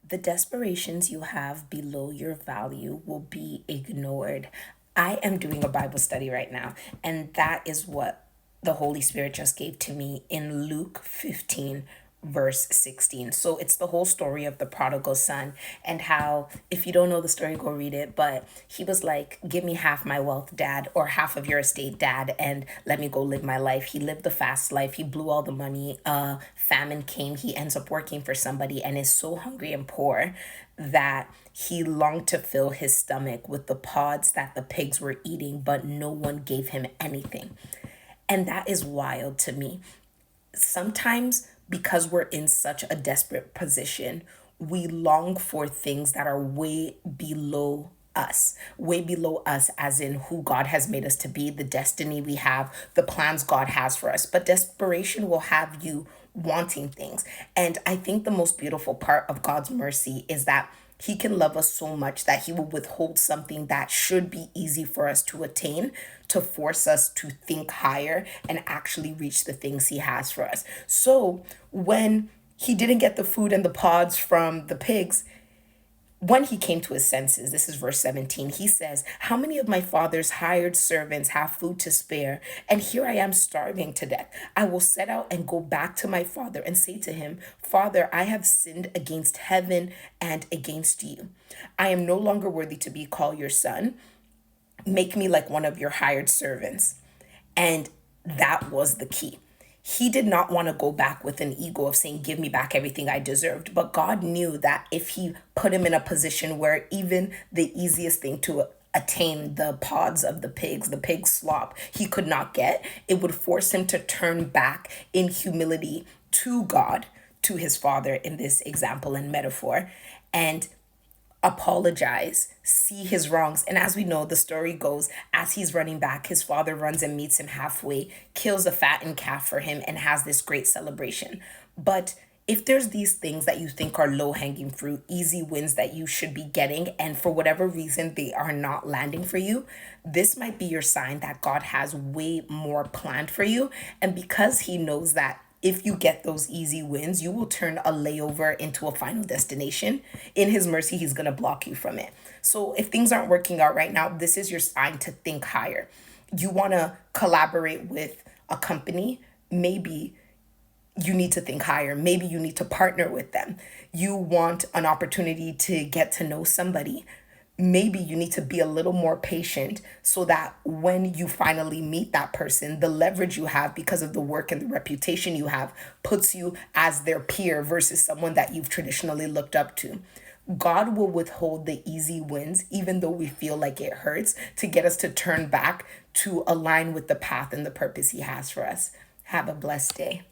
The desperations you have below your value will be ignored. I am doing a Bible study right now, and that is what the Holy Spirit just gave to me in Luke 15, verse 16. So it's the whole story of the prodigal son, and how, if you don't know the story, go read it. But he was like, give me half my wealth, dad, or half of your estate, dad, and let me go live my life. He lived the fast life. He blew all the money. Famine came. He ends up working for somebody and is so hungry and poor that he longed to fill his stomach with the pods that the pigs were eating, but no one gave him anything. And that is wild to me. Sometimes, because we're in such a desperate position, we long for things that are way below us, as in who God has made us to be, the destiny we have, the plans God has for us. But desperation will have you wanting things. And I think the most beautiful part of God's mercy is that he can love us so much that he will withhold something that should be easy for us to attain, to force us to think higher and actually reach the things he has for us. So when he didn't get the food and the pods from the pigs, when he came to his senses, this is verse 17, he says, how many of my father's hired servants have food to spare? And here I am starving to death. I will set out and go back to my father and say to him, Father, I have sinned against heaven and against you. I am no longer worthy to be called your son. Make me like one of your hired servants. And that was the key. He did not want to go back with an ego of saying, give me back everything I deserved. But God knew that if he put him in a position where even the easiest thing to attain, the pods of the pig slop, he could not get, it would force him to turn back in humility to God, to his father in this example and metaphor, and apologize, see his wrongs. And as we know, the story goes, as he's running back, his father runs and meets him halfway, kills a fattened calf for him, and has this great celebration. But if there's these things that you think are low hanging fruit, easy wins that you should be getting, and for whatever reason they are not landing for you, this might be your sign that God has way more planned for you. And because he knows that if you get those easy wins, you will turn a layover into a final destination. In his mercy, he's going to block you from it. So if things aren't working out right now, this is your sign to think higher. You want to collaborate with a company, maybe you need to think higher. Maybe you need to partner with them. You want an opportunity to get to know somebody. Maybe you need to be a little more patient so that when you finally meet that person, the leverage you have because of the work and the reputation you have puts you as their peer versus someone that you've traditionally looked up to. God will withhold the easy wins, even though we feel like it hurts, to get us to turn back to align with the path and the purpose he has for us. Have a blessed day.